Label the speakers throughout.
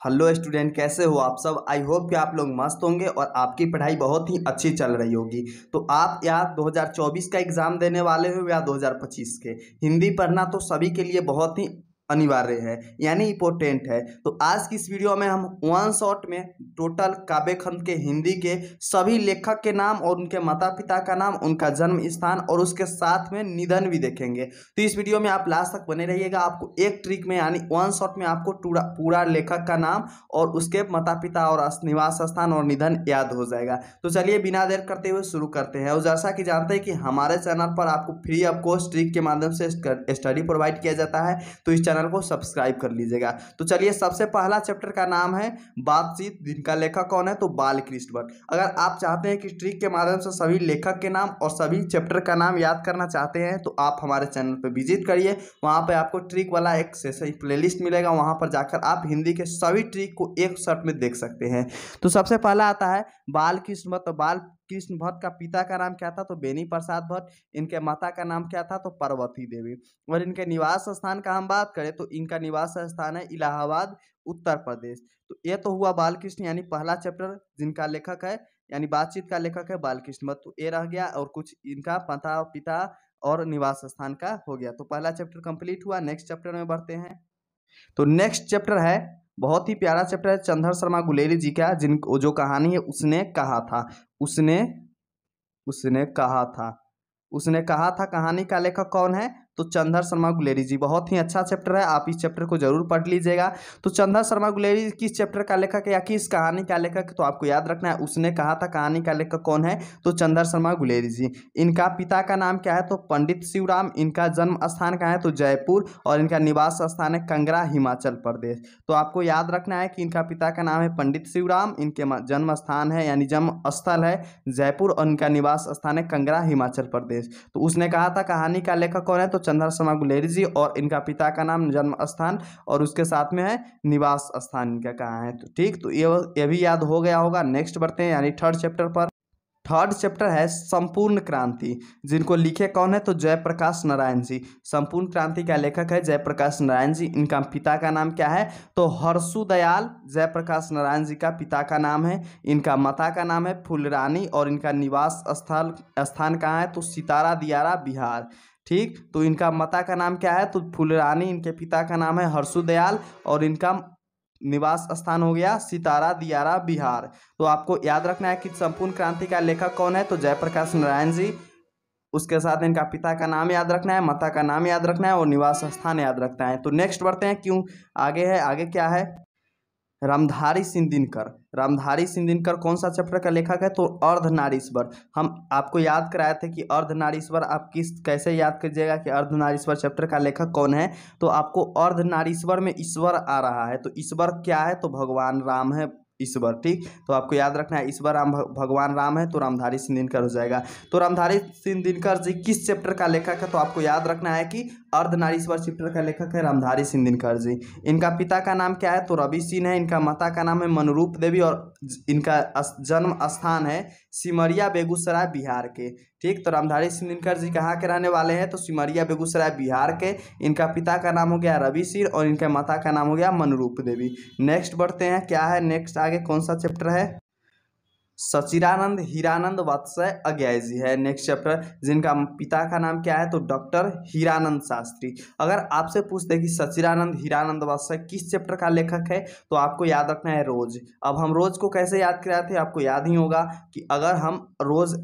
Speaker 1: Hello student, कैसे हो आप सब। आई होप कि आप लोग मस्त होंगे और आपकी पढ़ाई बहुत ही अच्छी चल रही होगी। तो आप या 2024 का एग्ज़ाम देने वाले हो या 2025 के, हिंदी पढ़ना तो सभी के लिए बहुत ही अनिवार्य है, यानी इम्पोर्टेंट है। तो आज की इस वीडियो में हम वन शॉट में टोटल काव्य खंड के हिंदी के सभी लेखक के नाम और उनके माता पिता का नाम, उनका जन्म स्थान और उसके साथ में निधन भी देखेंगे। तो इस वीडियो में आप लास्ट तक बने रहिएगा। आपको एक ट्रिक में यानी वन शॉट में आपको पूरा लेखक का नाम और उसके माता पिता और निवास स्थान और निधन याद हो जाएगा। तो चलिए बिना देर करते हुए शुरू करते हैं। और जैसा कि जानते हैं कि हमारे चैनल पर आपको फ्री ऑफ कॉस्ट ट्रिक के माध्यम से स्टडी प्रोवाइड किया जाता है, तो इस चैनल को सब्सक्राइब कर लीजिएगा। तो चलिए, सबसे पहला चैप्टर का नाम है बातचीत, जिनका लेखक कौन है तो बालकृष्ण भट्ट। अगर आप चाहते हैं कि ट्रिक के माध्यम से सभी लेखक के नाम और सभी चैप्टर का नाम याद करना चाहते हैं, तो आप हमारे चैनल पर विजिट करिए। वहां पे आपको ट्रिक वाला एक सेशन प्लेलिस्ट मिलेगा, वहां पर जाकर आप हिंदी के सभी ट्रिक को एक शॉट में देख सकते हैं। तो सबसे पहला आता है बालकृष्ण भट्ट। बालकृष्ण भट्ट का पिता का नाम क्या था तो बेनी प्रसाद भट्ट। इनके माता का नाम क्या था तो पार्वती देवी। और इनके निवास स्थान का हम बात करें तो इनका निवास स्थान है इलाहाबाद, उत्तर प्रदेश। तो ये तो हुआ बालकृष्ण यानी पहला चैप्टर जिनका लेखक है, यानी बातचीत का लेखक है बालकृष्ण भट्ट। तो ये रह गया और कुछ इनका माता पिता और निवास स्थान का हो गया। तो पहला चैप्टर कंप्लीट हुआ। नेक्स्ट चैप्टर में बढ़ते हैं। तो नेक्स्ट चैप्टर है, बहुत ही प्यारा चैप्टर है, चंद्र शर्मा गुलेरी जी का, जिन जो कहानी है उसने कहा था। उसने उसने कहा था उसने कहा था कहानी का लेखक कौन है तो चंद्र शर्मा गुलेरी जी। बहुत ही अच्छा चैप्टर है, आप इस चैप्टर को जरूर पढ़ लीजिएगा। तो चंद्र शर्मा गुलेरी किस चैप्टर का लेखक है या किस कहानी का लेखक है तो आपको याद रखना है। उसने कहा था कहानी का लेखक कौन है तो चंद्र शर्मा गुलेरी जी। इनका पिता का नाम क्या है तो पंडित शिवराम। इनका जन्म स्थान कहाँ है तो जयपुर और इनका निवास स्थान है कंगरा, हिमाचल प्रदेश। तो आपको याद रखना है कि इनका पिता का नाम है पंडित शिवराम, इनके जन्म स्थान है यानी जन्म स्थल है जयपुर और इनका निवास स्थान है कंगरा, हिमाचल प्रदेश। तो उसने कहा था कहानी का लेखक कौन है तो चंद्र शर्मा गुलेरी जी और इनका पिता का नाम, जन्म स्थान और उसके साथ में है निवास स्थान इनका कहाँ है। तो ठीक, तो ये भी याद हो गया होगा। नेक्स्ट बढ़ते हैं यानी थर्ड चैप्टर पर। थर्ड चैप्टर है संपूर्ण क्रांति, जिनको लिखे कौन है तो जयप्रकाश नारायण जी। संपूर्ण क्रांति का लेखक है जयप्रकाश नारायण जी। इनका पिता का नाम क्या है तो हर्षु दयाल जयप्रकाश नारायण जी का पिता का नाम है। इनका माता का नाम है फुलरानी और इनका निवास स्थान कहाँ है तो सितारा दियारा, बिहार। ठीक, तो इनका माता का नाम क्या है तो फुलरानी, इनके पिता का नाम है हर्षु दयाल और इनका निवास स्थान हो गया सितारा दियारा, बिहार। तो आपको याद रखना है कि संपूर्ण क्रांति का लेखक कौन है तो जयप्रकाश नारायण जी। उसके साथ इनका पिता का नाम याद रखना है, माता का नाम याद रखना है और निवास स्थान याद रखना है। तो नेक्स्ट बढ़ते हैं, क्यों आगे है, आगे क्या है। रामधारी सिंह दिनकर। रामधारी सिंह दिनकर कौन सा चैप्टर का लेखक है तो अर्धनारीश्वर। हम आपको याद कराए थे कि अर्धनारीश्वर आप कैसे याद कीजिएगा कि अर्धनारीश्वर चैप्टर का लेखक कौन है। तो आपको अर्धनारीश्वर में ईश्वर आ रहा है, तो ईश्वर क्या है तो भगवान राम है ईश्वर। ठीक, तो आपको याद रखना है ईश्वर राम भगवान राम है, तो रामधारी सिंह दिनकर हो जाएगा। तो रामधारी सिंह दिनकर जी किस चैप्टर का लेखक है तो आपको याद रखना है कि अर्धनारीश्वर चैप्टर का लेखक है रामधारी सिंह दिनकर जी। इनका पिता का नाम क्या है तो रवि सिंह है। इनका माता का नाम है मनरूप देवी और इनका जन्म स्थान है सिमरिया, बेगूसराय, बिहार के। ठीक, तो रामधारी सिंह दिनकर जी कहाँ के रहने वाले हैं तो सिमरिया, बेगूसराय, बिहार के। इनका पिता का नाम हो गया रवि सिंह और इनके माता का नाम हो गया मनरूप देवी। नेक्स्ट बढ़ते हैं, क्या है नेक्स्ट, आगे कौन सा चैप्टर है। सचिदानंद हीरानंद वात्सय अज्ञाय जी है नेक्स्ट चैप्टर, जिनका पिता का नाम क्या है तो डॉक्टर हीरानंद शास्त्री। अगर आपसे पूछते कि सचिदानंद हीरानंद वात्सय किस चैप्टर का लेखक है तो आपको याद रखना है रोज। अब हम रोज को कैसे याद कराए थे आपको याद ही होगा कि अगर हम रोज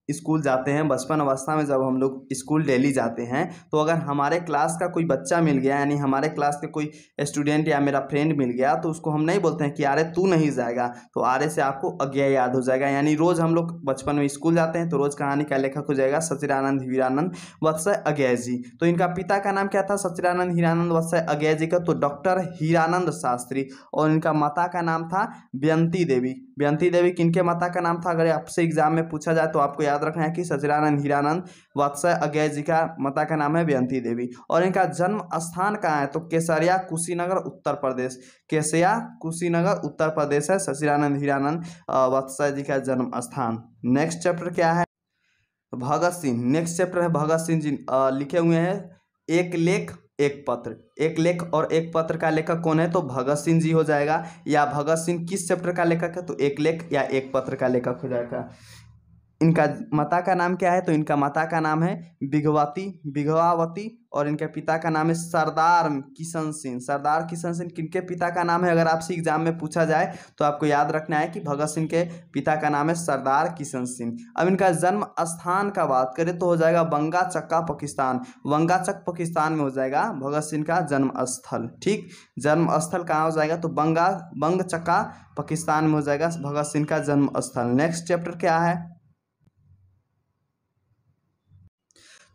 Speaker 1: स्कूल जाते हैं, बचपन अवस्था में जब हम लोग स्कूल डेली जाते हैं, तो अगर हमारे क्लास का कोई बच्चा मिल गया यानी हमारे क्लास के कोई स्टूडेंट या मेरा फ्रेंड मिल गया तो उसको हम नहीं बोलते हैं कि अरे तू नहीं जाएगा, तो आरे से आपको अज्ञा याद हो जाएगा। यानी रोज हम लोग बचपन में स्कूल जाते हैं तो रोज कहानी का लेखक हो जाएगा सचिदानंद हीरानंद वात्सय अज्ञा जी। तो इनका पिता का नाम क्या था सचिदानंद हीरानंद वात्सय अज्ञा जी का तो डॉक्टर हीरानंद शास्त्री और इनका माता का नाम था बेयंती देवी। बेयंती देवी किनके माता का नाम था अगर आपसे एग्जाम में पूछा जाए तो आपको याद रखना है कि सचिदानंद हीरानंद वात्सय अज्ञा जी का माता का नाम है बेयंती देवी। और इनका जन्म स्थान कहाँ है तो केसरिया, कुशीनगर, उत्तर प्रदेश। केसरिया, कुशीनगर, उत्तर प्रदेश है सचिदानंद हीरानंद वात्सय जी का जन्म स्थान। नेक्स्ट चैप्टर क्या है भगत सिंह। नेक्स्ट चैप्टर है भगत सिंह जी। लिखे हुए हैं एक लेख एक पत्र। एक लेख और एक पत्र का लेखक कौन है? तो भगत सिंह जी हो जाएगा। या भगत सिंह किस चैप्टर का लेखक है? तो एक लेख या एक पत्र का लेखक हो जाएगा। इनका माता का नाम क्या है? तो इनका माता का नाम है विघवावती और इनके पिता का नाम है सरदार किशन सिंह। सरदार किशन सिंह किनके पिता का नाम है? अगर आपसे एग्जाम में पूछा जाए तो आपको याद रखना है कि भगत सिंह के पिता का नाम है सरदार किशन सिंह। अब इनका जन्म स्थान का बात करें तो हो जाएगा बंगा चक्का पाकिस्तान। वंगा चक पाकिस्तान में हो जाएगा भगत सिंह का जन्म स्थल। ठीक, जन्म स्थल कहाँ हो जाएगा? तो बंग चक्का पाकिस्तान में हो जाएगा भगत सिंह का जन्म स्थल। नेक्स्ट चैप्टर क्या है?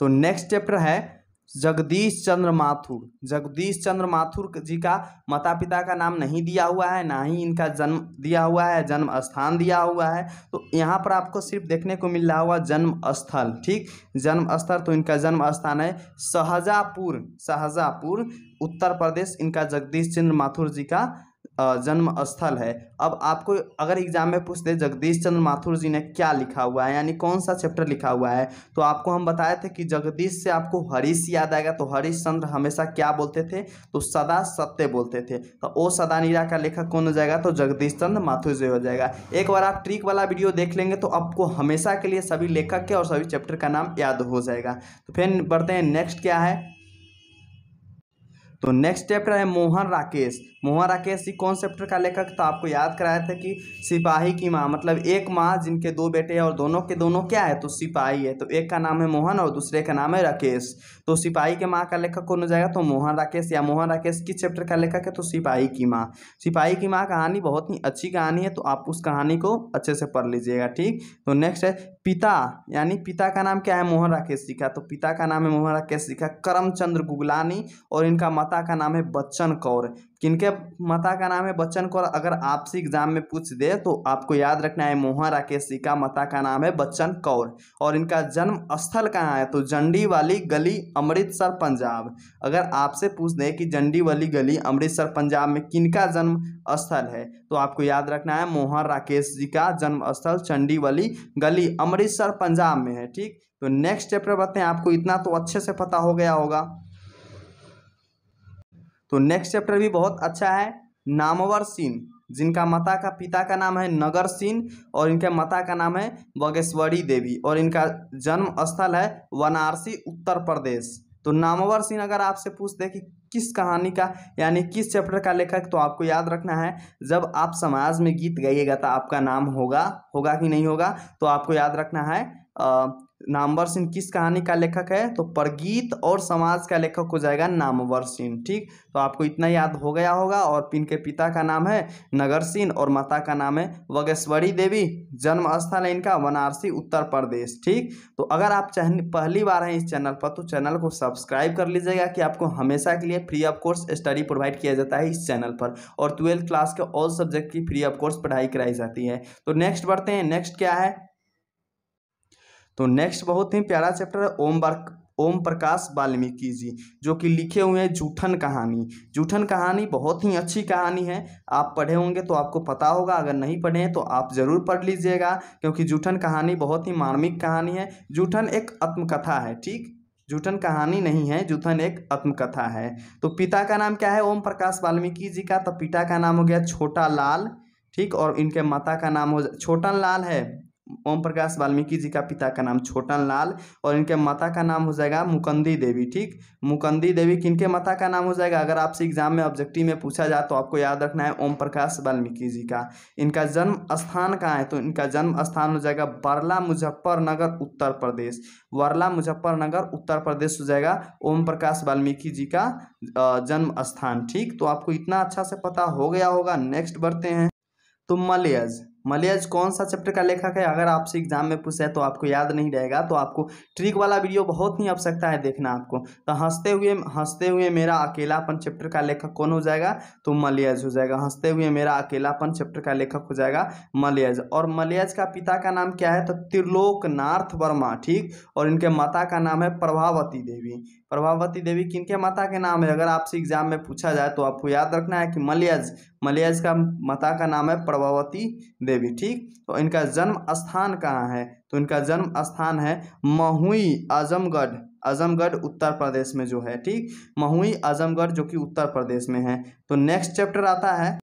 Speaker 1: तो नेक्स्ट चैप्टर है जगदीश चंद्र माथुर। जगदीश चंद्र माथुर जी का माता पिता का नाम नहीं दिया हुआ है, ना ही इनका जन्म दिया हुआ है, जन्म स्थान दिया हुआ है। तो यहाँ पर आपको सिर्फ देखने को मिल रहा हुआ जन्म स्थल। ठीक, जन्म स्थल, तो इनका जन्म स्थान है शाहजहाँपुर उत्तर प्रदेश। इनका जगदीश चंद्र माथुर जी का जन्म स्थल है। अब आपको अगर एग्जाम में पूछते जगदीश चंद्र माथुर जी ने क्या लिखा हुआ है, यानी कौन सा चैप्टर लिखा हुआ है, तो आपको हम बताए थे कि जगदीश से आपको हरीश याद आएगा। तो हरीश चंद्र हमेशा क्या बोलते थे? तो सदा सत्य बोलते थे। तो ओ सदा नीरा का लेखक कौन हो जाएगा? तो जगदीश चंद्र माथुर जी हो जाएगा। एक बार आप ट्रिक वाला वीडियो देख लेंगे तो आपको हमेशा के लिए सभी लेखक के और सभी चैप्टर का नाम याद हो जाएगा। तो फिर बढ़ते हैं, नेक्स्ट क्या है? तो नेक्स्ट चैप्टर है मोहन राकेश। मोहन राकेश जी कौन चैप्टर का लेखक? तो आपको याद कराया था कि सिपाही की माँ, मतलब एक माँ जिनके दो बेटे हैं और दोनों के दोनों क्या है? तो सिपाही है। तो एक का नाम है मोहन और दूसरे का नाम है राकेश। तो सिपाही के माँ का लेखक कौन हो जाएगा? तो मोहन राकेश। या मोहन राकेश किस चैप्टर का लेखक है? तो सिपाही की माँ। सिपाही की माँ कहानी बहुत ही अच्छी कहानी है, तो आप उस कहानी को अच्छे से पढ़ लीजिएगा। ठीक, तो नेक्स्ट है पिता, यानी पिता का नाम क्या है? मोहन राकेश जी का। तो पिता का नाम है मोहन राकेश जी का करमचंद्र गुगलानी और इनका माता का नाम है बच्चन कौर। किनके माता का नाम है? बच्चन कौर। अगर आपसे एग्जाम में पूछ दे तो आपको याद रखना है मोहन राकेश जी का माता का नाम है बच्चन कौर। और इनका जन्म स्थल कहाँ है? तो जंडी वाली गली, अमृतसर पंजाब। अगर आपसे पूछ दे कि जंडी वाली गली अमृतसर पंजाब में किनका जन्म स्थल है, तो आपको याद रखना है मोहन राकेश जी का जन्म स्थल चंडी वाली गली अमृतसर पंजाब में है। ठीक, तो नेक्स्ट चैप्टर बताते हैं। आपको इतना तो अच्छे से पता हो गया होगा। तो नेक्स्ट चैप्टर भी बहुत अच्छा है, नामवर सिंह, जिनका माता का पिता का नाम है नगर सिंह और इनके माता का नाम है बागेश्वरी देवी और इनका जन्म स्थल है वाराणसी उत्तर प्रदेश। तो नामवर सिंह अगर आपसे पूछते हैं कि किस कहानी का, यानी किस चैप्टर का लेखक, तो आपको याद रखना है जब आप समाज में गीत गाइएगा तो आपका नाम होगा कि नहीं होगा? तो आपको याद रखना है नामवर सिंह किस कहानी का लेखक है? तो परगीत और समाज का लेखक हो जाएगा नामवर सिंह। ठीक, तो आपको इतना याद हो गया होगा। और इनके पिता का नाम है नगर सिंह और माता का नाम है बागेश्वरी देवी। जन्म स्थल है इनका वाराणसी उत्तर प्रदेश। ठीक, तो अगर आप पहली बार हैं इस चैनल पर तो चैनल को सब्सक्राइब कर लीजिएगा कि आपको हमेशा के लिए free of course study provide किया जाता है इस चैनल पर। और 12th क्लास के ऑल सब्जेक्ट की फ्री ऑफ कोर्स पढ़ाई कराई जाती है। तो नेक्स्ट बढ़ते हैं, नेक्स्ट क्या है? तो नेक्स्ट बहुत ही प्यारा चैप्टर है ओम प्रकाश वाल्मीकि जी, जो कि लिखे हुए हैं जूठन कहानी। जूठन कहानी बहुत ही अच्छी कहानी है, आप पढ़े होंगे तो आपको पता होगा, अगर नहीं पढ़े हैं तो आप जरूर पढ़ लीजिएगा, क्योंकि जूठन कहानी बहुत ही मार्मिक कहानी है। जूठन एक आत्मकथा है। ठीक, जूठन कहानी नहीं है, जूठन एक आत्मकथा है। तो पिता का नाम क्या है ओम प्रकाश वाल्मीकि जी का? तो पिता का नाम हो गया छोटा लाल। ठीक, और इनके माता का नाम हो छोटन लाल है। ओम प्रकाश वाल्मीकि जी का पिता का नाम छोटन लाल और इनके माता का नाम हो जाएगा मुकुंदी देवी। ठीक, मुकुंदी देवी किनके माता का नाम हो जाएगा? अगर आपसे एग्जाम में ऑब्जेक्टिव में पूछा जाए तो आपको याद रखना है ओम प्रकाश वाल्मीकि जी का। इनका जन्म स्थान कहाँ है? तो इनका जन्म स्थान हो जाएगा बरला मुजफ्फरनगर उत्तर प्रदेश। वर्ला मुजफ्फरनगर उत्तर प्रदेश हो जाएगा ओम प्रकाश वाल्मीकि जी का जन्म स्थान। ठीक, तो आपको इतना अच्छा से पता हो गया होगा। नेक्स्ट बढ़ते हैं। तो मलयज कौन सा चैप्टर का लेखक है? अगर आपसे एग्जाम में पूछे तो आपको याद नहीं रहेगा, तो आपको ट्रिक वाला वीडियो बहुत ही आवश्यकता है देखना आपको। तो हंसते हुए मेरा अकेलापन चैप्टर का लेखक कौन हो जाएगा? तो मलयज हो जाएगा। हंसते हुए मेरा अकेलापन चैप्टर का लेखक हो जाएगा मलयज। और मलयज का पिता का नाम क्या है? तो त्रिलोकनाथ वर्मा। ठीक, और इनके माता का नाम है प्रभावती देवी। प्रभावती देवी किनके माता के नाम है? अगर आपसे एग्जाम में पूछा जाए तो आपको याद रखना है कि मलयज का माता का नाम है प्रभावती देवी। ठीक, तो इनका जन्म स्थान कहाँ है? तो इनका जन्म स्थान है महुई आजमगढ़ आजमगढ़ उत्तर प्रदेश में जो है, ठीक, महुई आजमगढ़ जो कि उत्तर प्रदेश में है। तो नेक्स्ट चैप्टर आता है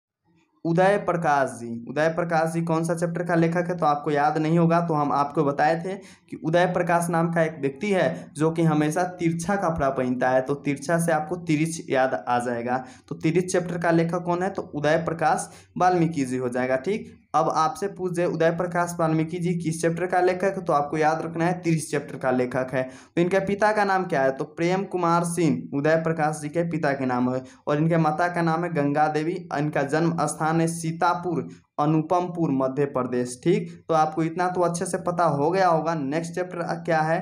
Speaker 1: उदय प्रकाश जी। उदय प्रकाश जी कौन सा चैप्टर का लेखक है? तो आपको याद नहीं होगा, तो हम आपको बताए थे कि उदय प्रकाश नाम का एक व्यक्ति है जो कि हमेशा तिरछा कपड़ा पहनता है, तो तिरछा से आपको तिरछ याद आ जाएगा। तो तिरछ चैप्टर का लेखक कौन है? तो उदय प्रकाश वाल्मीकि जी हो जाएगा, ठीक। अब आपसे पूछ दे उदय प्रकाश वाल्मीकि जी किस चैप्टर का लेखक है, तो आपको याद रखना है तिरछ चैप्टर का लेखक है। तो इनके पिता का नाम क्या है? तो प्रेम कुमार सिंह उदय प्रकाश जी के पिता के नाम है, और इनके माता का नाम है गंगा देवी। इनका जन्म स्थान है सीतापुर अनुपमपुर मध्य प्रदेश, ठीक। तो आपको इतना तो अच्छे से पता हो गया होगा। नेक्स्ट चैप्टर क्या है?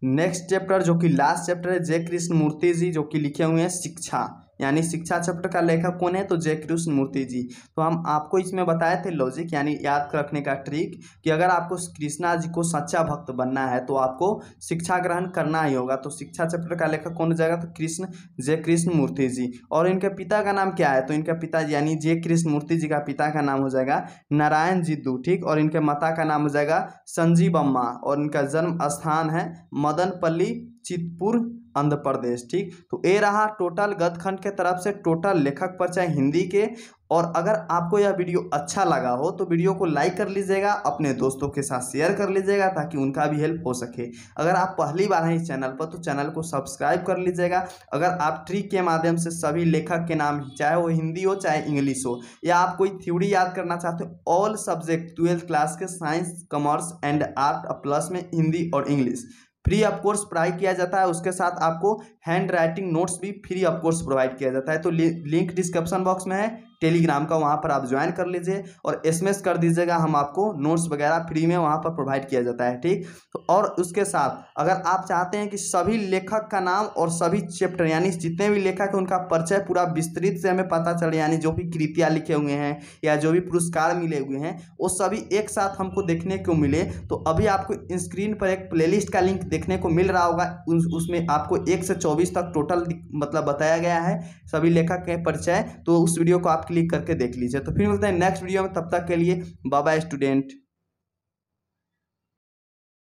Speaker 1: नेक्स्ट चैप्टर जो कि लास्ट चैप्टर है जय कृष्ण मूर्ति जी जो कि लिखे हुए हैं शिक्षा, यानी शिक्षा चैप्टर का लेखक कौन है? तो जय कृष्ण मूर्ति जी। तो हम आपको इसमें बताए थे लॉजिक यानी याद रखने का ट्रिक कि अगर आपको कृष्णा जी को सच्चा भक्त बनना है तो आपको शिक्षा ग्रहण करना ही होगा। तो शिक्षा चैप्टर का लेखक कौन हो जाएगा? तो कृष्ण जय कृष्ण मूर्ति जी। और इनके पिता का नाम क्या है? तो इनके पिता यानी जय कृष्ण मूर्ति जी का पिता का नाम हो जाएगा नारायण जिद्दू, ठीक। और इनके माता का नाम हो जाएगा संजीव अम्मा, और इनका जन्म स्थान है मदनपल्ली चितपुर आंध्र प्रदेश, ठीक। तो ये रहा टोटल गदखंड के तरफ से टोटल लेखक परिचय हिंदी के। और अगर आपको यह वीडियो अच्छा लगा हो तो वीडियो को लाइक कर लीजिएगा, अपने दोस्तों के साथ शेयर कर लीजिएगा ताकि उनका भी हेल्प हो सके। अगर आप पहली बार हैं इस चैनल पर तो चैनल को सब्सक्राइब कर लीजिएगा। अगर आप ट्रिक के माध्यम से सभी लेखक के नाम चाहे वो हिंदी हो चाहे इंग्लिश हो, या आप कोई थ्योरी याद करना चाहते हो, ऑल सब्जेक्ट 12th क्लास के science commerce and art plus में हिंदी और English free of course provide किया जाता है। उसके साथ आपको हैंड राइटिंग नोट्स भी फ्री ऑफ कोर्स प्रोवाइड किया जाता है। तो लिंक डिस्क्रिप्शन बॉक्स में है टेलीग्राम का, वहाँ पर आप ज्वाइन कर लीजिए और एसएमएस कर दीजिएगा, हम आपको नोट्स वगैरह फ्री में वहाँ पर प्रोवाइड किया जाता है, ठीक। तो और उसके साथ अगर आप चाहते हैं कि सभी लेखक का नाम और सभी चैप्टर यानी जितने भी लेखक हैं उनका परिचय पूरा विस्तृत से हमें पता चले, यानी जो भी कृतियाँ लिखे हुए हैं या जो भी पुरस्कार मिले हुए हैं वो सभी एक साथ हमको देखने को मिले, तो अभी आपको स्क्रीन पर एक प्लेलिस्ट का लिंक देखने को मिल रहा होगा। उसमें आपको 1 से 24 तक टोटल मतलब बताया गया है सभी लेखक के परिचय। तो उस वीडियो को आप क्लिक करके देख लीजिए। तो फिर मिलते हैं नेक्स्ट वीडियो में, तब तक के लिए बाय बाय स्टूडेंट।